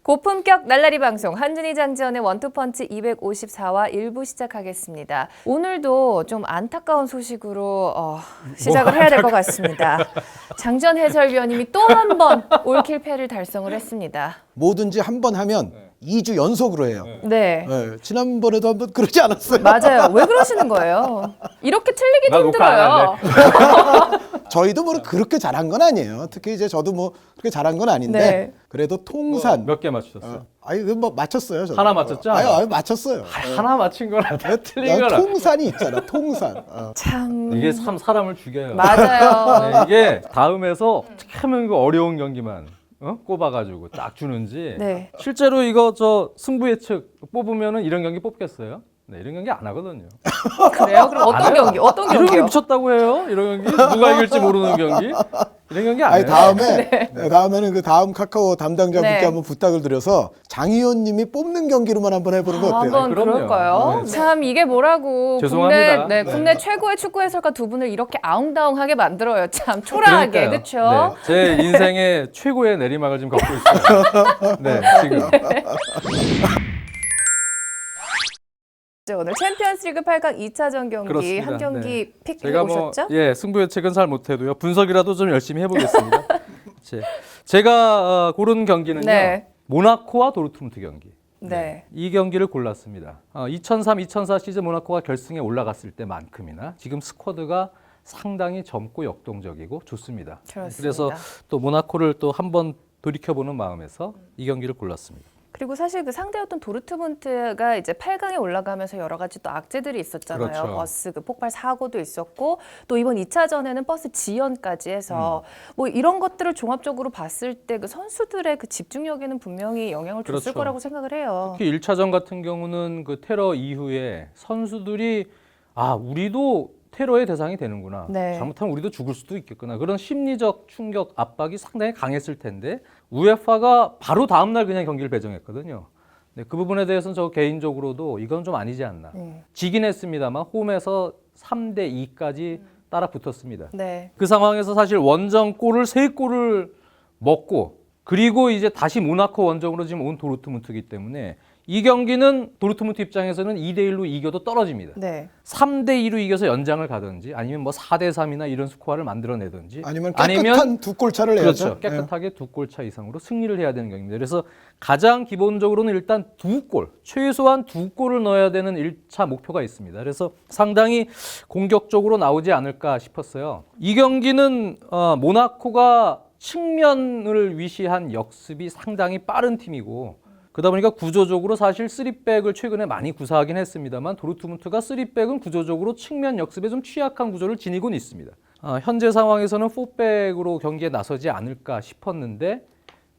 고품격 날라리 방송 한준희 장지연의 원투펀치 254화 1부 시작하겠습니다. 오늘도 좀 안타까운 소식으로 시작을 해야 될 것 같습니다. 장지연 해설위원님이 또 한 번 올킬패를 달성을 했습니다. 뭐든지 한 번 하면 2주 연속으로 해요. 네. 네, 지난번에도 한번 그러지 않았어요? 맞아요. 왜 그러시는 거예요? 이렇게 틀리기도 힘들어요. 저희도 뭐 그렇게 잘한 건 아니에요. 특히 이제 저도 뭐 그렇게 잘한 건 아닌데 네. 그래도 통산 몇 개 맞추셨어요? 아니 뭐 맞췄어요. 저도. 하나 맞췄죠? 아유 맞췄어요. 하나 맞힌 거라 다 틀린 거라. 통산이 있잖아. 통산. 참 이게 참 사람을 죽여요. 맞아요. 네, 이게 다음에서 참 어려운 경기만 꼽아가지고 딱 주는지. 네. 실제로 이거 저 승부 예측 뽑으면은 이런 경기 뽑겠어요? 네, 이런 경기 안 하거든요. 그래요? 그럼 어떤 경기? 어떤 이런 경기 경기요? 미쳤다고 해요? 이런 경기? 누가 이길지 모르는 경기? 이런 경기 안 아니 해요. 다음에는 그 다음 카카오 담당자분께 네. 한번 부탁을 드려서 장 의원님이 뽑는 경기로만 한번 해보는 거 어때요? 한번 그럼요. 그럴까요? 네. 참 이게 뭐라고 죄송합니다. 국내 최고의 축구 해설가 두 분을 이렇게 아웅다웅하게 만들어요. 참 초라하게 그렇죠? 제 인생의 최고의 내리막을 지금 걷고 있어요. 네, 지금. 오늘 챔피언스리그 8강 2차전 경기 그렇습니다. 한 경기 픽 제가 해오셨죠? 승부 예측은 잘 못해도요. 분석이라도 좀 열심히 해보겠습니다. 제가 고른 경기는요. 네. 모나코와 도르트문트 경기. 네. 이 경기를 골랐습니다. 2003-2004 시즌 모나코가 결승에 올라갔을 때만큼이나 지금 스쿼드가 상당히 젊고 역동적이고 좋습니다. 그렇습니다. 그래서 또 모나코를 또 한번 돌이켜보는 마음에서 이 경기를 골랐습니다. 그리고 사실 그 상대였던 도르트문트가 이제 8강에 올라가면서 여러 가지 또 악재들이 있었잖아요. 그렇죠. 버스 그 폭발 사고도 있었고 또 이번 2차전에는 버스 지연까지 해서 뭐 이런 것들을 종합적으로 봤을 때 그 선수들의 그 집중력에는 분명히 영향을 줬을 그렇죠. 거라고 생각을 해요. 특히 1차전 같은 경우는 그 테러 이후에 선수들이 우리도 테러의 대상이 되는구나. 네. 잘못하면 우리도 죽을 수도 있겠구나. 그런 심리적 충격, 압박이 상당히 강했을 텐데 우에파가 바로 다음 날 그냥 경기를 배정했거든요. 네, 그 부분에 대해서는 저 개인적으로도 이건 좀 아니지 않나. 지긴 했습니다만 홈에서 3대2까지 따라 붙었습니다. 네. 그 상황에서 사실 원정골을 3골을 먹고 그리고 이제 다시 모나코 원정으로 지금 온 도르트문트이기 때문에 이 경기는 도르트문트 입장에서는 2대1로 이겨도 떨어집니다. 네. 3대2로 이겨서 연장을 가든지 아니면 뭐 4대3이나 이런 스코어를 만들어내든지 아니면 깨끗한 두 골 차를 내야죠. 그렇죠. 깨끗하게 2골 차 이상으로 승리를 해야 되는 경기입니다. 그래서 가장 기본적으로는 일단 2골, 최소한 2골을 넣어야 되는 1차 목표가 있습니다. 그래서 상당히 공격적으로 나오지 않을까 싶었어요. 이 경기는 모나코가 측면을 위시한 역습이 상당히 빠른 팀이고 그러다 보니까 구조적으로 사실 3백을 최근에 많이 구사하긴 했습니다만 도르트문트가 3백은 구조적으로 측면 역습에 좀 취약한 구조를 지니고는 있습니다. 현재 상황에서는 4백으로 경기에 나서지 않을까 싶었는데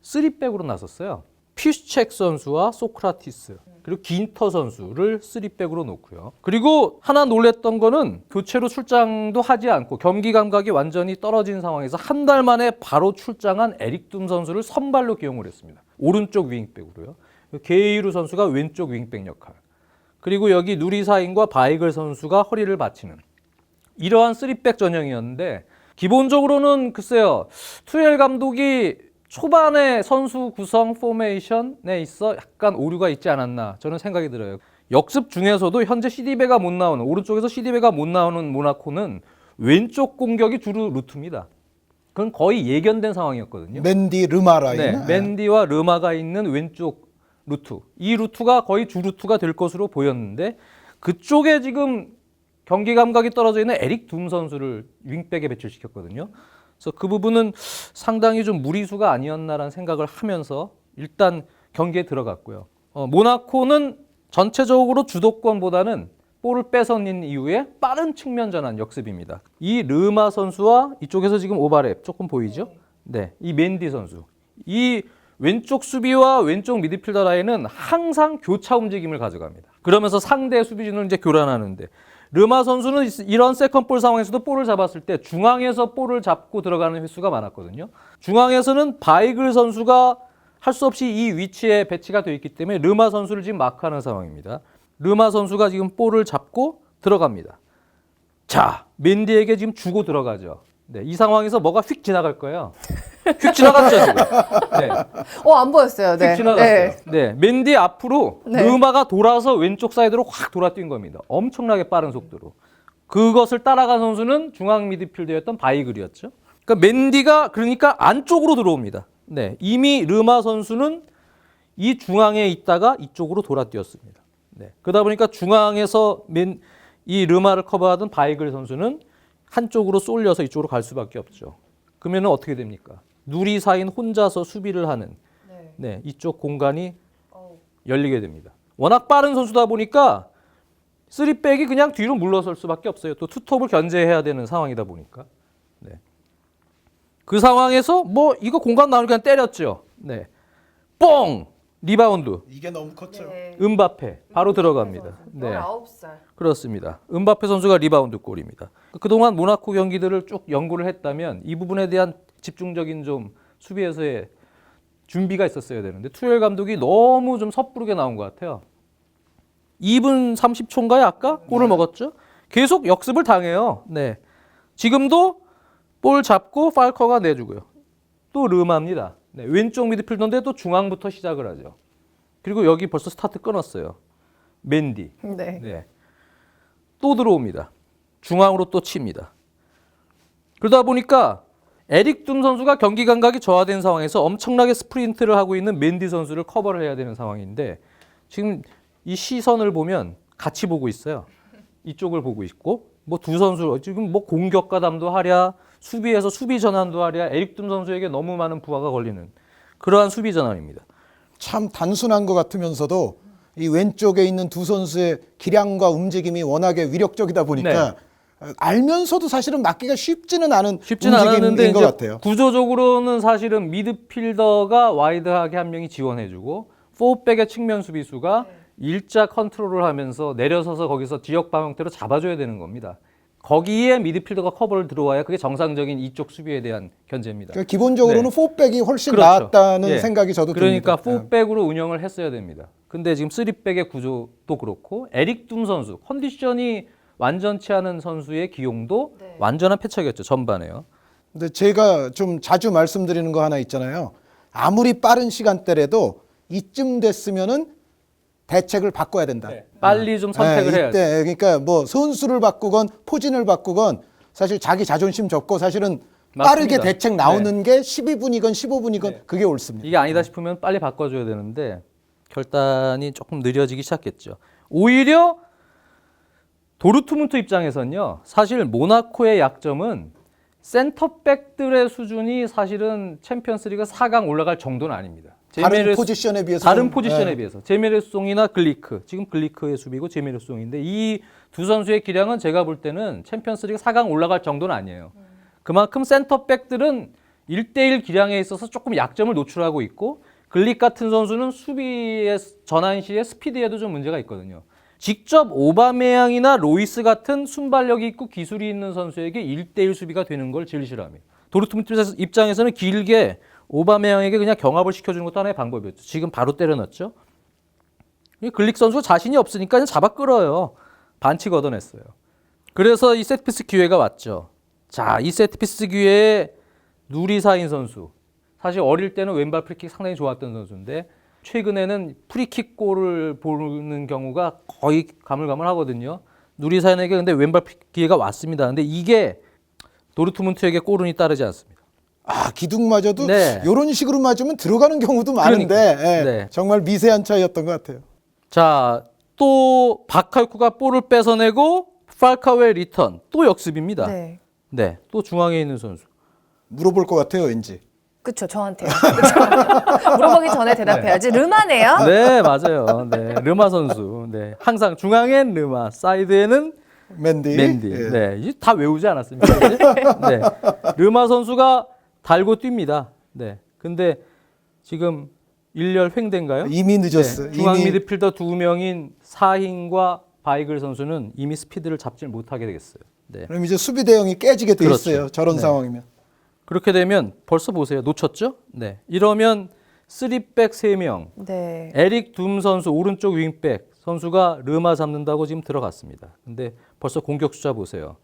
3백으로 나섰어요. 피슈책 선수와 소크라티스 그리고 긴터 선수를 3백으로 놓고요. 그리고 하나 놀랬던 거는 교체로 출장도 하지 않고 경기 감각이 완전히 떨어진 상황에서 한 달 만에 바로 출장한 에릭 둠 선수를 선발로 기용을 했습니다. 오른쪽 윙백으로요. 게이루 선수가 왼쪽 윙백 역할. 그리고 여기 누리사인과 바이글 선수가 허리를 받치는 이러한 3백 전형이었는데 기본적으로는 글쎄요. 투엘 감독이 초반에 선수 구성 포메이션에 있어 약간 오류가 있지 않았나 저는 생각이 들어요. 역습 중에서도 현재 CD배가 못 나오는 오른쪽에서 CD배가 못 나오는 모나코는 왼쪽 공격이 주로 루트입니다. 그건 거의 예견된 상황이었거든요. 맨디 르마라인. 네, 맨디와 르마가 있는 왼쪽 루트. 이 루트가 거의 주 루트가 될 것으로 보였는데 그쪽에 지금 경기 감각이 떨어져 있는 에릭 둠 선수를 윙백에 배출시켰거든요. 그래서 그 부분은 상당히 좀 무리수가 아니었나라는 생각을 하면서 일단 경기에 들어갔고요. 모나코는 전체적으로 주도권보다는 볼을 뺏어낸 이후에 빠른 측면 전환 역습입니다. 이 르마 선수와 이쪽에서 지금 오바랩 조금 보이죠? 네, 이 맨디 선수. 이 왼쪽 수비와 왼쪽 미드필더 라인은 항상 교차 움직임을 가져갑니다. 그러면서 상대 수비진을 이제 교란하는데 르마 선수는 이런 세컨볼 상황에서도 볼을 잡았을 때 중앙에서 볼을 잡고 들어가는 횟수가 많았거든요. 중앙에서는 바이글 선수가 할 수 없이 이 위치에 배치가 되어 있기 때문에 르마 선수를 지금 마크하는 상황입니다. 르마 선수가 지금 볼을 잡고 들어갑니다. 자, 맨디에게 지금 주고 들어가죠. 네, 이 상황에서 뭐가 휙 지나갈 거예요. 휙 지나갔죠 지금. 네, 안 보였어요. 휙 네. 지나갔어요. 네. 네, 맨디 앞으로 네. 르마가 돌아서 왼쪽 사이드로 확 돌아뛴 겁니다. 엄청나게 빠른 속도로. 그것을 따라간 선수는 중앙 미드필더였던 바이글이었죠. 그러니까 맨디가 그러니까 안쪽으로 들어옵니다. 네, 이미 르마 선수는 이 중앙에 있다가 이쪽으로 돌아뛰었습니다. 네, 그러다 보니까 중앙에서 이 르마를 커버하던 바이글 선수는 한쪽으로 쏠려서 이쪽으로 갈 수밖에 없죠. 그러면 어떻게 됩니까? 누리사인 혼자서 수비를 하는 네, 이쪽 공간이 열리게 됩니다. 워낙 빠른 선수다 보니까 3백이 그냥 뒤로 물러설 수밖에 없어요. 또 투톱을 견제해야 되는 상황이다 보니까. 네. 그 상황에서 뭐 이거 공간 나오니까 그냥 때렸죠. 네. 뽕! 리바운드. 이게 너무 컸죠. 음바페 바로 들어갑니다. 네. 19살. 그렇습니다. 음바페 선수가 리바운드 골입니다. 그동안 모나코 경기들을 쭉 연구를 했다면 이 부분에 대한 집중적인 좀 수비에서의 준비가 있었어야 되는데 투엘 감독이 너무 좀 섣부르게 나온 것 같아요. 2분 30초인가요? 아까 골을 먹었죠? 계속 역습을 당해요. 네. 지금도 볼 잡고 팔커가 내주고요. 또 르마입니다. 네. 왼쪽 미드필더인데 또 중앙부터 시작을 하죠. 그리고 여기 벌써 스타트 끊었어요. 맨디. 네. 네. 또 들어옵니다. 중앙으로 또 칩니다. 그러다 보니까 에릭 둠 선수가 경기 감각이 저하된 상황에서 엄청나게 스프린트를 하고 있는 맨디 선수를 커버를 해야 되는 상황인데 지금 이 시선을 보면 같이 보고 있어요. 이쪽을 보고 있고 뭐 두 선수 지금 뭐 공격 가담도 하랴 수비에서 수비 전환도 하랴 에릭 둠 선수에게 너무 많은 부하가 걸리는 그러한 수비 전환입니다. 참 단순한 것 같으면서도 이 왼쪽에 있는 두 선수의 기량과 움직임이 워낙에 위력적이다 보니까 알면서도 사실은 막기가 쉽지는 않은 쉽지는 않았는데 움직임인 것 이제 같아요. 구조적으로는 사실은 미드필더가 와이드하게 한 명이 지원해주고 포백의 측면 수비수가 일자 컨트롤을 하면서 내려서서 거기서 지역방 형태로 잡아줘야 되는 겁니다. 거기에 미드필더가 커버를 들어와야 그게 정상적인 이쪽 수비에 대한 견제입니다. 그러니까 기본적으로는 포백이 훨씬 그렇죠. 나았다는 예. 생각이 저도 그러니까 듭니다. 4백으로 운영을 했어야 됩니다. 근데 지금 3백의 구조도 그렇고 에릭 둠 선수 컨디션이 완전치 않은 선수의 기용도 완전한 패착이었죠. 전반에요. 근데 제가 좀 자주 말씀드리는 거 하나 있잖아요. 아무리 빠른 시간대라도 이쯤 됐으면은 대책을 바꿔야 된다. 빨리 좀 선택을 해야 돼. 이때 그러니까 뭐 선수를 바꾸건 포진을 바꾸건 사실 자기 자존심 접고 사실은 빠르게 맞습니다. 대책 나오는 게 12분이건 15분이건 그게 옳습니다. 이게 아니다 싶으면 빨리 바꿔줘야 되는데 결단이 조금 느려지기 시작했죠. 오히려 도르트문트 입장에서는요. 사실 모나코의 약점은 센터백들의 수준이 사실은 챔피언스리그 4강 올라갈 정도는 아닙니다. 다른 포지션에 비해서 다른 포지션에 비해서 제메르송이나 글리크 지금 글리크의 수비고 제메르송인데 이 두 선수의 기량은 제가 볼 때는 챔피언스리그 4강 올라갈 정도는 아니에요. 그만큼 센터백들은 1대1 기량에 있어서 조금 약점을 노출하고 있고 글릭 같은 선수는 수비의 전환 시에 스피드에도 좀 문제가 있거든요. 직접 오바메양이나 로이스 같은 순발력이 있고 기술이 있는 선수에게 1대1 수비가 되는 걸 제일 싫어합니다. 도르트문트 입장에서는 길게 오바메양에게 그냥 경합을 시켜주는 것도 하나의 방법이었죠. 지금 바로 때려넣었죠. 글릭 선수가 자신이 없으니까 그냥 잡아 끌어요. 반칙 얻어냈어요. 그래서 이 세트피스 기회가 왔죠. 자, 이 세트피스 기회에 누리사인 선수. 사실 어릴 때는 왼발 프리킥 상당히 좋았던 선수인데 최근에는 프리킥 골을 보는 경우가 거의 가물가물하거든요. 누리사인에게 근데 왼발 프리킥 기회가 왔습니다. 근데 이게 도르트문트에게 골운이 따르지 않습니다. 아 기둥마저도 네. 이런 식으로 맞으면 들어가는 경우도 많은데 그러니까. 예, 네. 정말 미세한 차이였던 것 같아요. 자, 또 바칼쿠가 볼을 뺏어내고 팔카오의 리턴 또 역습입니다. 네. 네, 또 중앙에 있는 선수. 물어볼 것 같아요, 왠지. 그쵸, 저한테요. 그쵸? 물어보기 전에 대답해야지. 르마네요. 네, 맞아요. 네, 르마 선수. 네, 항상 중앙엔 르마, 사이드에는 맨디. 맨디. 예. 네, 이제 다 외우지 않았습니까? 이제? 네, 르마 선수가 달고 뜁니다. 네, 근데 지금 일렬 횡대인가요? 이미 늦었어. 네, 중앙 이미 미드필더 두 명인 사힌과 바이글 선수는 이미 스피드를 잡지 못하게 되겠어요. 네. 그럼 이제 수비 대응이 깨지게 돼 그렇죠. 있어요. 저런 네. 상황이면. 그렇게 되면 벌써 보세요. 놓쳤죠? 네. 이러면 3백 3명. 네. 에릭 둠 선수 오른쪽 윙백 선수가 르마 잡는다고 지금 들어갔습니다. 근데 벌써 공격 숫자 보세요.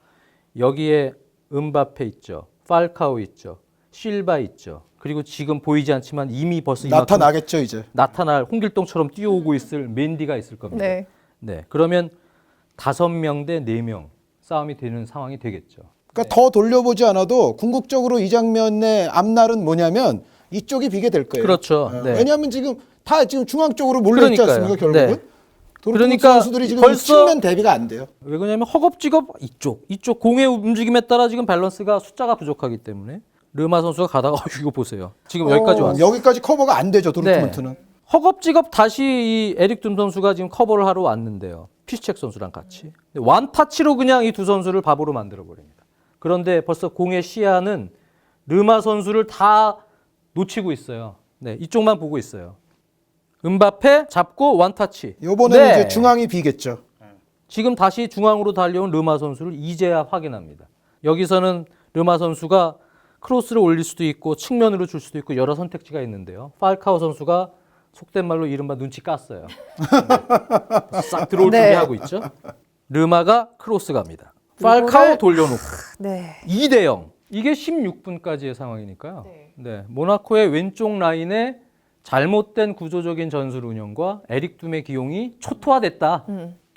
여기에 음바페 있죠. 팔카오 있죠. 실바 있죠. 그리고 지금 보이지 않지만 이미 벌써 이만큼 나타나겠죠 이제. 나타날 홍길동처럼 뛰어오고 있을 맨디가 있을 겁니다. 네. 네. 그러면 5명 대 4명 싸움이 되는 상황이 되겠죠. 그러니까 더 돌려보지 않아도 궁극적으로 이 장면의 앞날은 뭐냐면 이쪽이 비게 될 거예요. 그렇죠. 네. 왜냐하면 지금 다 지금 중앙 쪽으로 몰려 있지 그러니까요. 않습니까 결국은? 네. 도르트문트 그러니까 선수들이 지금 벌써- 측면 대비가 안 돼요. 왜 그러냐면 허겁지겁 이쪽 공의 움직임에 따라 지금 밸런스가 숫자가 부족하기 때문에 르마 선수가 가다가 이거 보세요. 지금 여기까지 왔어요. 여기까지 커버가 안 되죠 도르트문트는. 허겁지겁 다시 이 에릭 둠 선수가 지금 커버를 하러 왔는데요. 피스책 선수랑 같이. 완타치로 그냥 이 두 선수를 바보로 만들어 버립니다. 그런데 벌써 공의 시야는 르마 선수를 다 놓치고 있어요. 네, 이쪽만 보고 있어요. 음바페 잡고 완타치. 이번에는 네. 이제 중앙이 비겠죠. 지금 다시 중앙으로 달려온 르마 선수를 이제야 확인합니다. 여기서는 르마 선수가 크로스를 올릴 수도 있고 측면으로 줄 수도 있고 여러 선택지가 있는데요. 팔카오 선수가 속된 말로 이른바 눈치 깠어요. 네. 싹 들어올 네. 준비하고 있죠. 르마가 크로스 갑니다. 팔카오 돌려놓고 네. 2대 0. 이게 16분까지의 상황이니까요. 네. 모나코의 왼쪽 라인에 잘못된 구조적인 전술 운영과 에릭 둠의 기용이 초토화됐다.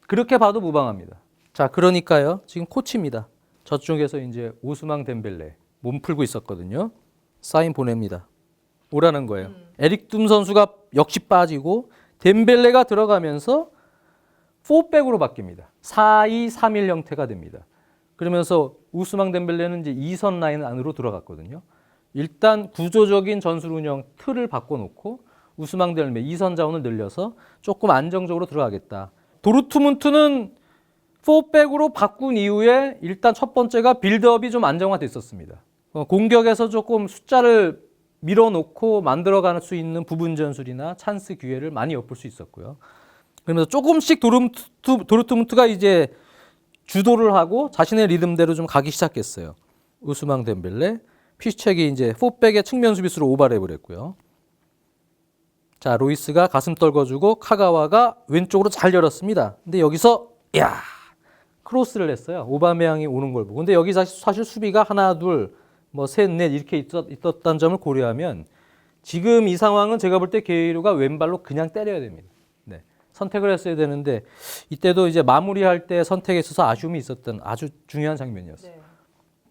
그렇게 봐도 무방합니다. 자, 그러니까요. 지금 코치입니다. 저쪽에서 이제 오스망 덴벨레 몸 풀고 있었거든요. 사인 보냅니다. 오라는 거예요. 에릭 둠 선수가 역시 빠지고 덴벨레가 들어가면서 4백으로 바뀝니다. 4-2-3-1 형태가 됩니다. 그러면서 우스망 덴벨레는 이제 2선 라인 안으로 들어갔거든요. 일단 구조적인 전술 운영 틀을 바꿔놓고 우스망 덴벨레 2선 자원을 늘려서 조금 안정적으로 들어가겠다. 도르트문트는 4백으로 바꾼 이후에 일단 첫 번째가 빌드업이 좀 안정화됐었습니다. 공격에서 조금 숫자를 밀어놓고 만들어갈 수 있는 부분 전술이나 찬스 기회를 많이 엿볼 수 있었고요. 그러면서 조금씩 도르트문트가 이제 주도를 하고 자신의 리듬대로 좀 가기 시작했어요. 우스망 덴벨레, 피스책이 이제 4백의 측면 수비수로 오버랩을 했고요. 자, 로이스가 가슴 떨궈주고 카가와가 왼쪽으로 잘 열었습니다. 근데 여기서 크로스를 했어요. 오바메양이 오는 걸 보고. 근데 여기 사실 수비가 하나, 둘, 뭐 셋, 넷 이렇게 있었다는 점을 고려하면 지금 이 상황은 제가 볼 때 게이루가 왼발로 그냥 때려야 됩니다. 네. 선택을 했어야 되는데 이때도 이제 마무리할 때 선택에 있어서 아쉬움이 있었던 아주 중요한 장면이었어요.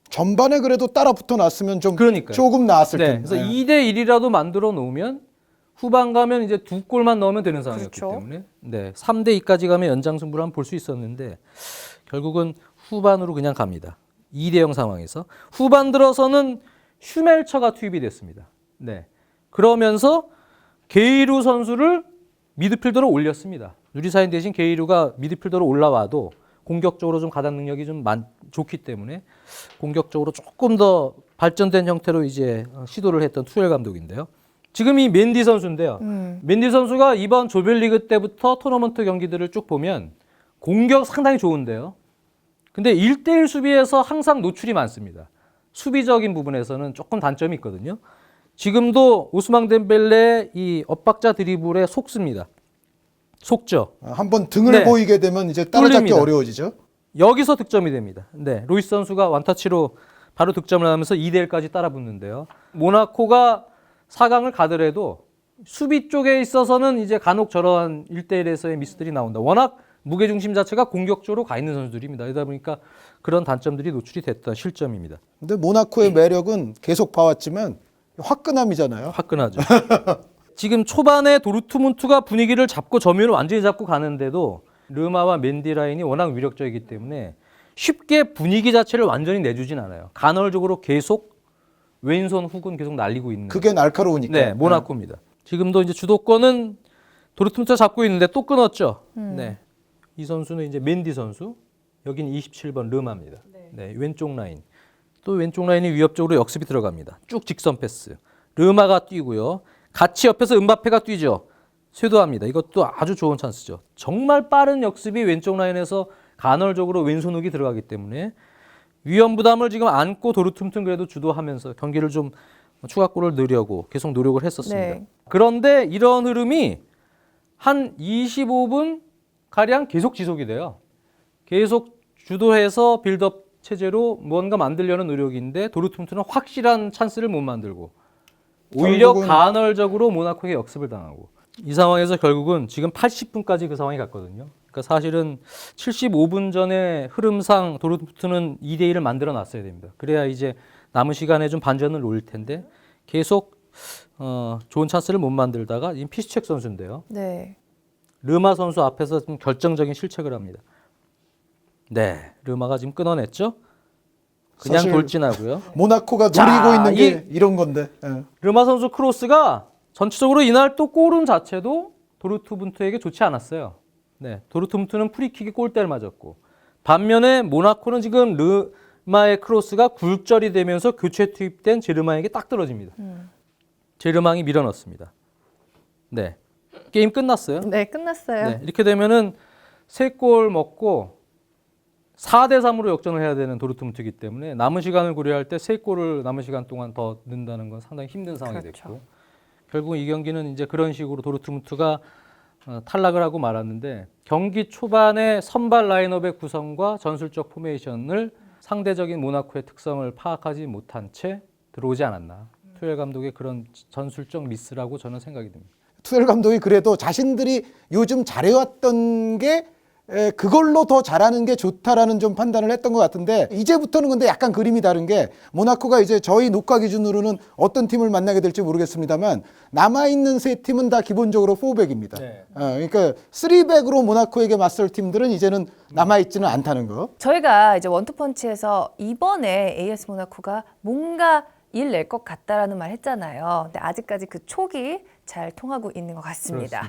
전반에 그래도 따라 붙어 놨으면 좀 그러니까요. 조금 나았을 네. 텐데. 그래서 2대 1이라도 만들어 놓으면 후반 가면 이제 2골만 넣으면 되는 상황이었기 그렇죠. 때문에 네. 3대 2까지 가면 연장 승부를 한번 볼 수 있었는데 결국은 후반으로 그냥 갑니다. 2대 0 상황에서 후반 들어서는 슈멜처가 투입이 됐습니다. 네. 그러면서 게이루 선수를 미드필더로 올렸습니다. 누리사인 대신 게이루가 미드필더로 올라와도 공격적으로 좀 가담 능력이 좀 좋기 때문에 공격적으로 조금 더 발전된 형태로 이제 시도를 했던 투엘 감독인데요. 지금 이 맨디 선수인데요. 맨디 선수가 이번 조별리그 때부터 토너먼트 경기들을 쭉 보면 공격 상당히 좋은데요. 근데 1대1 수비에서 항상 노출이 많습니다. 수비적인 부분에서는 조금 단점이 있거든요. 지금도 오스망 덴벨레의 이 엇박자 드리블에 속습니다. 속죠. 한번 등을 네. 보이게 되면 이제 따라잡기 뚫립니다. 어려워지죠. 여기서 득점이 됩니다. 네, 로이스 선수가 원터치로 바로 득점을 하면서 2대 1까지 따라붙는데요. 모나코가 4강을 가더라도 수비 쪽에 있어서는 이제 간혹 저런 1대 1에서의 미스들이 나온다. 워낙 무게중심 자체가 공격적으로 가 있는 선수들입니다. 그러다 보니까 그런 단점들이 노출이 됐던 실점입니다. 근데 모나코의 매력은 계속 봐왔지만 화끈함이잖아요. 화끈하죠. 지금 초반에 도르트문트가 분위기를 잡고 점유를 완전히 잡고 가는데도 르마와 맨디 라인이 워낙 위력적이기 때문에 쉽게 분위기 자체를 완전히 내주진 않아요. 간헐적으로 계속 왼손 훅은 계속 날리고 있는. 그게 날카로우니까. 네, 모나코입니다. 지금도 이제 주도권은 도르트문트가 잡고 있는데 또 끊었죠. 네, 이 선수는 이제 맨디 선수. 여긴 27번 르마입니다. 네, 왼쪽 라인. 또 왼쪽 라인이 위협적으로 역습이 들어갑니다. 쭉 직선 패스. 르마가 뛰고요. 같이 옆에서 음바페가 뛰죠. 쇄도합니다. 이것도 아주 좋은 찬스죠. 정말 빠른 역습이 왼쪽 라인에서 간헐적으로 왼손 훅이 들어가기 때문에 위험 부담을 지금 안고 도르트문트는 그래도 주도하면서 경기를 좀 추가골을 넣으려고 계속 노력을 했었습니다. 네. 그런데 이런 흐름이 한 25분 가량 계속 지속이 돼요. 계속 주도해서 빌드업 체제로 뭔가 만들려는 노력인데 도르트문트는 확실한 찬스를 못 만들고 오히려 결국은- 간헐적으로 모나코에게 역습을 당하고 이 상황에서 결국은 지금 80분까지 그 상황이 갔거든요. 그러니까 사실은 75분 전에 흐름상 도르트문트는 2대1을 만들어 놨어야 됩니다. 그래야 이제 남은 시간에 좀 반전을 놓을 텐데 계속 좋은 찬스를 못 만들다가 지금 피스첵 선수인데요. 네. 르마 선수 앞에서 좀 결정적인 실책을 합니다. 네, 르마가 지금 끊어냈죠. 그냥 사실- 돌진하고요. 모나코가 자, 노리고 있는 게 이런 건데. 예. 르마 선수 크로스가 전체적으로 이날 또 골은 자체도 도르트문트에게 좋지 않았어요. 네, 도르트문트는 프리킥에 골대를 맞았고 반면에 모나코는 지금 르마의 크로스가 굴절이 되면서 교체 투입된 제르망에게 딱 떨어집니다. 제르망이 밀어넣습니다. 네, 게임 끝났어요. 네, 끝났어요. 네, 이렇게 되면은 3골 먹고 4대3으로 역전을 해야 되는 도르트문트이기 때문에 남은 시간을 고려할 때 3골을 남은 시간 동안 더 넣는다는 건 상당히 힘든 상황이 그렇죠. 됐고 결국 이 경기는 이제 그런 식으로 도르트문트가 탈락을 하고 말았는데 경기 초반에 선발 라인업의 구성과 전술적 포메이션을 상대적인 모나코의 특성을 파악하지 못한 채 들어오지 않았나. 투엘 감독의 그런 전술적 미스라고 저는 생각이 듭니다. 투엘 감독이 그래도 자신들이 요즘 잘해왔던 게 그걸로 더 잘하는 게 좋다라는 좀 판단을 했던 것 같은데 이제부터는 근데 약간 그림이 다른 게 모나코가 이제 저희 녹화 기준으로는 어떤 팀을 만나게 될지 모르겠습니다만 남아있는 세 팀은 다 기본적으로 4백입니다. 네. 그러니까 3백으로 모나코에게 맞설 팀들은 이제는 남아있지는 않다는 거. 저희가 이제 원투펀치에서 이번에 AS 모나코가 뭔가 일 낼 것 같다라는 말 했잖아요. 근데 아직까지 그 촉이 잘 통하고 있는 것 같습니다.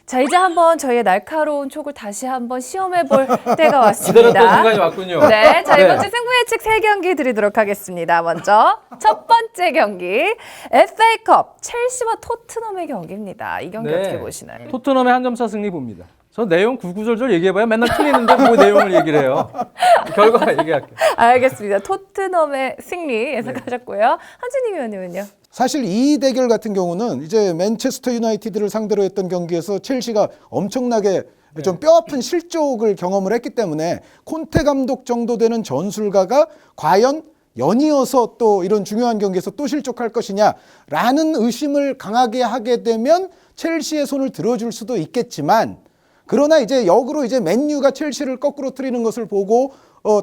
자, 이제 한번 저희의 날카로운 촉을 다시 한번 시험해 볼 때가 왔습니다. 기다렸던 순간이 왔군요. 네, 자, 네. 이번 주 승부 예측 3경기 드리도록 하겠습니다. 먼저 첫 번째 경기, FA컵 첼시와 토트넘의 경기입니다. 이 경기 네. 어떻게 보시나요? 토트넘의 한 점차 승리 봅니다. 저 내용 구구절절 얘기해봐야 맨날 틀리는데 뭐 내용을 얘기를 해요. 결과 얘기할게요. 알겠습니다. 토트넘의 승리 예상하셨고요. 한준희 위원님은요? 사실 이 대결 같은 경우는 이제 맨체스터 유나이티드를 상대로 했던 경기에서 첼시가 엄청나게 좀 뼈아픈 실족을 경험을 했기 때문에 콘테 감독 정도 되는 전술가가 과연 연이어서 또 이런 중요한 경기에서 또 실족할 것이냐라는 의심을 강하게 하게 되면 첼시의 손을 들어줄 수도 있겠지만 그러나 이제 역으로 이제 맨유가 첼시를 거꾸로 트리는 것을 보고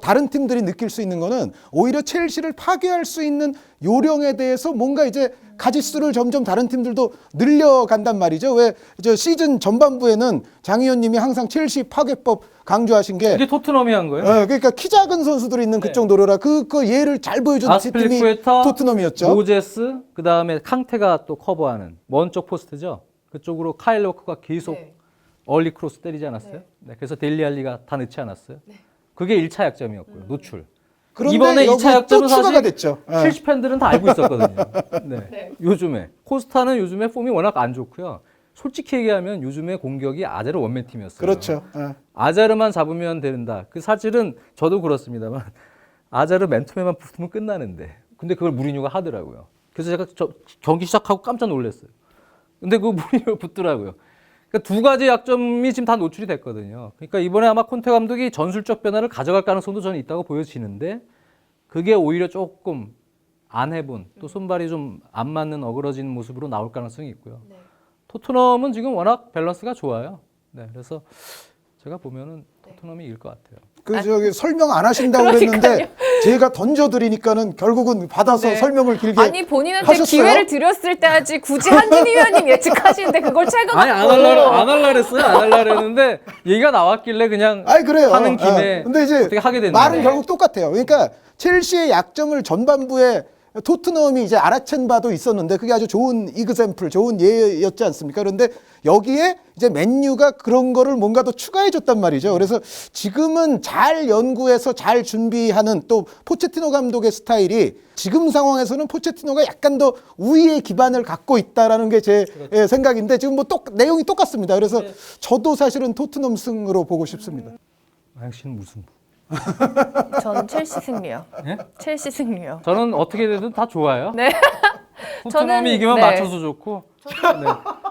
다른 팀들이 느낄 수 있는 거는 오히려 첼시를 파괴할 수 있는 요령에 대해서 뭔가 이제 가짓수를 점점 다른 팀들도 늘려간단 말이죠. 왜 저 시즌 전반부에는 장 의원님이 항상 첼시 파괴법 강조하신 게 이게 토트넘이 한 거예요? 그러니까 키 작은 선수들이 있는 그쪽 노려라. 그 예를 잘 보여준 팀이 아스필리쿠에타, 토트넘이었죠. 모제스, 그 다음에 캉테가 또 커버하는 먼 쪽 포스트죠. 그쪽으로 카일 워커가 계속 얼리 크로스 때리지 않았어요? 네, 그래서 델리 알리가 다 넣지 않았어요? 그게 1차 약점이었고요. 노출. 그런데 이번에 여기 2차 약점은 또 추가가 사실 됐죠. 첼시 팬들은 다 알고 있었거든요. 네. 요즘에 코스타는 요즘에 폼이 워낙 안 좋고요. 솔직히 얘기하면 요즘에 공격이 아제르 원맨 팀이었어요. 그렇죠. 아자르만 잡으면 된다. 그 사실은 저도 그렇습니다만 아자르 맨투맨만 붙으면 끝나는데 근데 그걸 무리뉴가 하더라고요. 그래서 제가 경기 시작하고 깜짝 놀랐어요. 근데 그 무리뉴가 붙더라고요. 그러니까 두 가지 약점이 지금 다 노출이 됐거든요. 그러니까 이번에 아마 콘테 감독이 전술적 변화를 가져갈 가능성도 저는 있다고 보여지는데 그게 오히려 조금 안 해본 또 손발이 좀 안 맞는 어그러진 모습으로 나올 가능성이 있고요. 토트넘은 지금 워낙 밸런스가 좋아요. 네, 그래서 제가 보면은 토트넘이 이길 것 같아요. 그 저기 설명 안 하신다고 그랬는데 제가 던져드리니까는 결국은 받아서 설명을 길게 아니 본인한테 하셨어요? 기회를 드렸을 때 하지 굳이 한준희 위원님 예측하시는데 그걸 최근 아니 안 할라 그랬어요. 안 할라 그랬는데 얘기가 나왔길래 그냥 아니 그래요. 하는 김에 근데 이제 어떻게 하게 됐는데 말은 결국 똑같아요. 그러니까 첼시의 약점을 전반부에 토트넘이 이제 알아챈 바도 있었는데 그게 아주 좋은 이그샘플, 좋은 예였지 않습니까? 그런데 여기에 이제 맨유가 그런 거를 뭔가 더 추가해 줬단 말이죠. 그래서 지금은 잘 연구해서 잘 준비하는 또 포체티노 감독의 스타일이 지금 상황에서는 포체티노가 약간 더 우위의 기반을 갖고 있다라는 게 제 생각인데 지금 뭐 내용이 똑같습니다. 그래서 저도 사실은 토트넘 승으로 보고 싶습니다. 당신은 무슨 저는 첼시 승리요. 예? 첼시 승리요. 저는 어떻게 되든 다 좋아요. 네. 토트넘이 저는- 이기면 네. 맞춰서 좋고 네.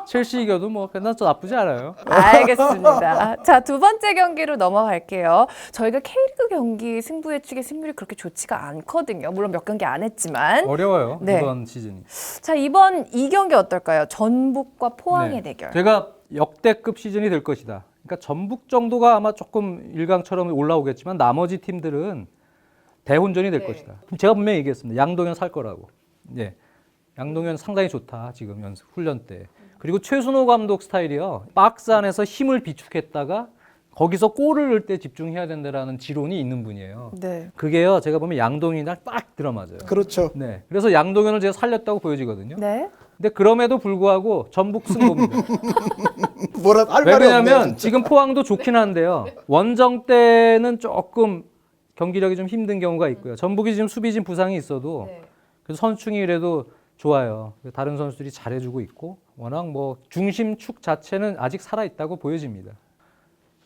첼시 이겨도 뭐 그냥 좀 나쁘지 않아요. 알겠습니다. 자, 두 번째 경기로 넘어갈게요. 저희가 K리그 경기 승부 예측의 승률이 그렇게 좋지가 않거든요. 물론 몇 경기 안 했지만. 어려워요. 네. 이번 시즌이. 자, 이번 이 경기 어떨까요? 전북과 포항의 네. 대결. 제가 역대급 시즌이 될 것이다. 그러니까 전북 정도가 아마 조금 일강처럼 올라오겠지만 나머지 팀들은 대혼전이 될 것이다. 제가 분명히 얘기했습니다. 양동현 살 거라고. 예. 양동현 상당히 좋다. 지금 연습 훈련 때. 그리고 최순호 감독 스타일이요. 박스 안에서 힘을 비축했다가 거기서 골을 넣을 때 집중해야 된다라는 지론이 있는 분이에요. 네. 그게요. 제가 보면 양동현이 날 딱 들어맞아요. 그렇죠. 네. 그래서 양동현을 제가 살렸다고 보여지거든요. 네. 근데 그럼에도 불구하고 전북 승부입니다. 뭐라 할 말이 왜냐하면 없네요. 지금 포항도 좋긴 한데요. 원정 때는 조금 경기력이 좀 힘든 경우가 있고요. 전북이 지금 수비진 부상이 있어도 네. 그래서 선충이 그래도 좋아요. 다른 선수들이 잘해주고 있고 워낙 뭐 중심축 자체는 아직 살아있다고 보여집니다.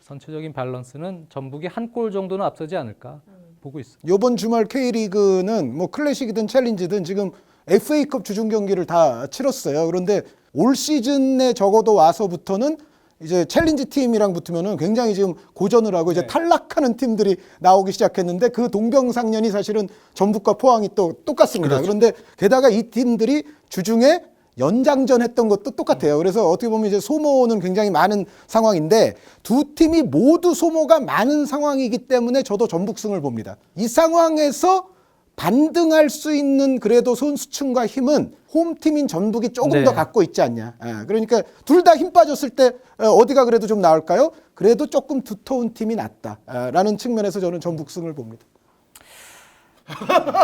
전체적인 밸런스는 전북이 한 골 정도는 앞서지 않을까 보고 있습니다. 이번 주말 K리그는 뭐 클래식이든 챌린지든 지금 FA컵 주중 경기를 다 치렀어요. 그런데 올 시즌에 적어도 와서부터는 이제 챌린지 팀이랑 붙으면은 굉장히 지금 고전을 하고 이제 탈락하는 팀들이 나오기 시작했는데 그 동병상련이 사실은 전북과 포항이 또 똑같습니다. 그런데 게다가 이 팀들이 주중에 연장전 했던 것도 똑같아요. 그래서 어떻게 보면 이제 소모는 굉장히 많은 상황인데 두 팀이 모두 소모가 많은 상황이기 때문에 저도 전북승을 봅니다. 이 상황에서 반등할 수 있는 그래도 선수층과 힘은 홈팀인 전북이 조금 네. 더 갖고 있지 않냐. 그러니까 둘 다 힘 빠졌을 때 어디가 그래도 좀 나을까요? 그래도 조금 두터운 팀이 낫다라는 측면에서 저는 전북승을 봅니다.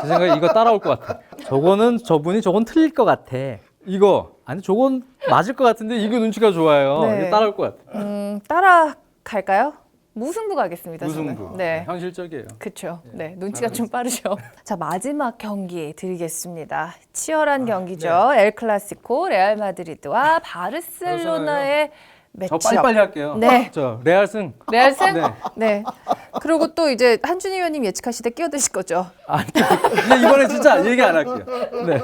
제 생각에 이거 따라올 것 같아. 저건 틀릴 것 같아. 이거 아니 저건 맞을 것 같은데 이거 눈치가 좋아요. 네. 이거 따라올 것 같아. 따라갈까요? 무승부 가겠습니다. 무승부. 저는. 네. 현실적이에요. 그렇죠. 네, 눈치가 좀 빠르죠. 자, 마지막 경기 드리겠습니다. 치열한 경기죠. 네. 엘 클라시코 레알 마드리드와 바르셀로나의 저 매치업. 빨리빨리 할게요. 네. 저 레알승. 레알 승? 네. 네. 그리고 또 이제 한준희 의원님 예측하실 때 끼어드실 거죠. 아니 근데 이번에 진짜 얘기 안 할게요. 네.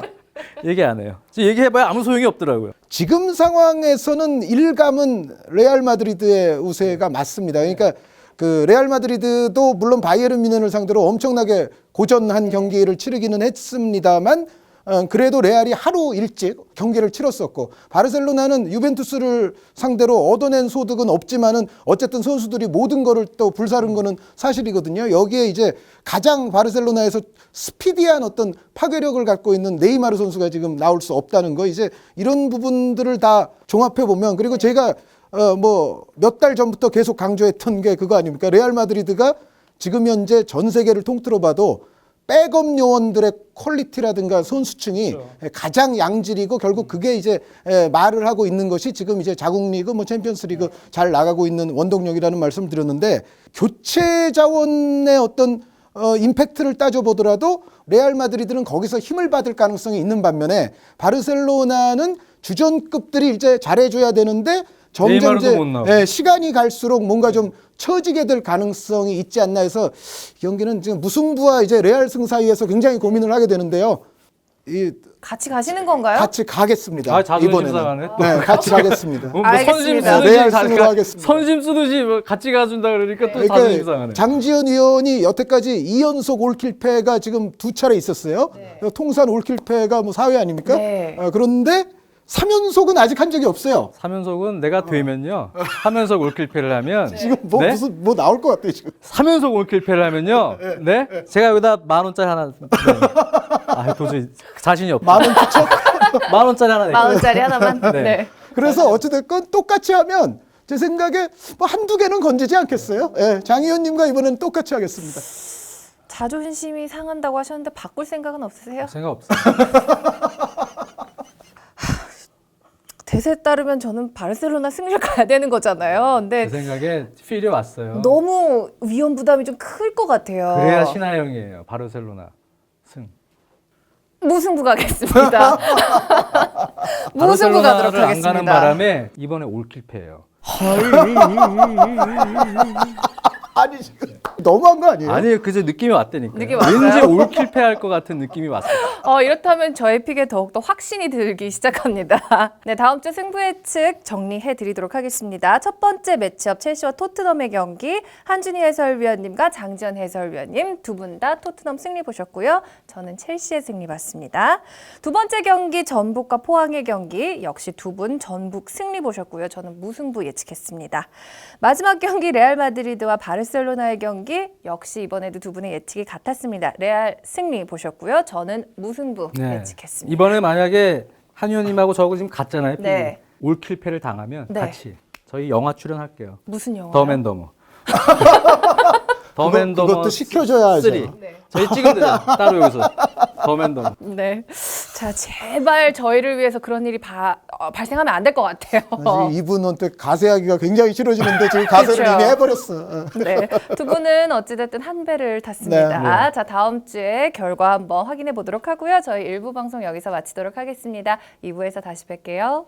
얘기 안 해요. 얘기해봐야 아무 소용이 없더라고요. 지금 상황에서는 일감은 레알 마드리드의 우세가 맞습니다. 그러니까 그 레알 마드리드도 물론 바이에른 뮌헨을 상대로 엄청나게 고전한 경기를 치르기는 했습니다만 그래도 레알이 하루 일찍 경기를 치렀었고 바르셀로나는 유벤투스를 상대로 얻어낸 소득은 없지만은 어쨌든 선수들이 모든 거를 또 불사른 거는 사실이거든요. 여기에 이제 가장 바르셀로나에서 스피디한 어떤 파괴력을 갖고 있는 네이마르 선수가 지금 나올 수 없다는 거 이제 이런 부분들을 다 종합해 보면 그리고 제가 뭐 몇 달 전부터 계속 강조했던 게 그거 아닙니까? 레알 마드리드가 지금 현재 전 세계를 통틀어 봐도 백업 요원들의 퀄리티라든가 선수층이 그렇죠. 가장 양질이고 결국 그게 이제 말을 하고 있는 것이 지금 이제 자국 리그 뭐 챔피언스 리그 잘 나가고 있는 원동력이라는 말씀 드렸는데 교체 자원의 어떤 임팩트를 따져보더라도 레알 마드리드는 거기서 힘을 받을 가능성이 있는 반면에 바르셀로나는 주전급들이 이제 잘해줘야 되는데 점점 네이마르도 못 나오고. 시간이 갈수록 뭔가 좀 처지게 될 가능성이 있지 않나 해서 이 경기는 지금 무승부와 이제 레알 승 사이에서 굉장히 고민을 하게 되는데요. 이 같이 가시는 건가요? 같이 가겠습니다. 아, 자존심 이번에는. 상하네. 네, 같이 가겠습니다. 뭐 알겠습니다. 레알 승으로 하겠습니다. 선심 쓰듯이 뭐 같이 가준다 그러니까 또 자존심 그러니까 상하네. 장지현 의원이 여태까지 2연속 올킬패가 지금 2차례 있었어요. 통산 올킬패가 뭐 4회 아닙니까? 네. 그런데 3연속은 아직 한 적이 없어요. 3연속은 내가 되면요. 3연속 올킬패를 하면 지금 뭐 네? 무슨 뭐 나올 것 같아요 지금. 3연속 올킬패를 하면요. 네? 제가 여기다 10,000원짜리 하나. 네. 아, 도저히 자신이 없다. 10,000원 투척. 10,000원짜리 하나 낼게요. 40,000원짜리 하나만. 네. 네. 그래서 어찌됐건 똑같이 하면 제 생각에 뭐 한두 개는 건지지 않겠어요? 예, 장 의원님과 이번에는 똑같이 하겠습니다. 자존심이 상한다고 하셨는데 바꿀 생각은 없으세요? 생각 없어요. 대세에 따르면 저는 바르셀로나 승리를 가야 되는 거잖아요. 근데 제 생각에 필이 왔어요. 너무 위험 부담이 좀 클 것 같아요. 그래야 신하영이에요. 바르셀로나 승. 무승부 가겠습니다. 무승부 가도록 바르셀로나를 안 하겠습니다. 가는 바람에 이번에 올킬패예요. 아니 지금 너무한 거 아니에요? 아니 그저 느낌이 왔다니까. 느낌 왔어요? 왠지 올킬패할 것 같은 느낌이 왔어요. 이렇다면 저의 픽에 더욱더 확신이 들기 시작합니다. 네, 다음 주 승부 예측 정리해 드리도록 하겠습니다. 첫 번째 매치업 첼시와 토트넘의 경기 한준희 해설위원님과 장지현 해설위원님 두 분 다 토트넘 승리 보셨고요. 저는 첼시의 승리 봤습니다. 두 번째 경기 전북과 포항의 경기 역시 두 분 전북 승리 보셨고요. 저는 무승부 예측했습니다. 마지막 경기 레알 마드리드와 바르셀로나의 경기 역시 이번에도 두 분의 예측이 같았습니다. 레알 승리 보셨고요. 저는 무승부 예측했습니다. 이번에 만약에 한 의원님하고 저하고 지금 같잖아요. 네. 올킬패를 당하면 네. 같이 저희 영화 출연할게요. 무슨 영화요? 덤앤더머. 덤앤더머 그것도 시켜줘야죠. 3. 저희 찍으면 돼요. 따로 여기서 덤앤더머. 네. 자, 제발 저희를 위해서 그런 일이 발생하면 안 될 것 같아요. 지금 이분은 또 가세하기가 굉장히 싫어지는데 지금 가세를 그렇죠. 이미 해버렸어. 네. 두 분은 어찌됐든 한 배를 탔습니다. 네. 자, 다음 주에 결과 한번 확인해 보도록 하고요. 저희 1부 방송 여기서 마치도록 하겠습니다. 2부에서 다시 뵐게요.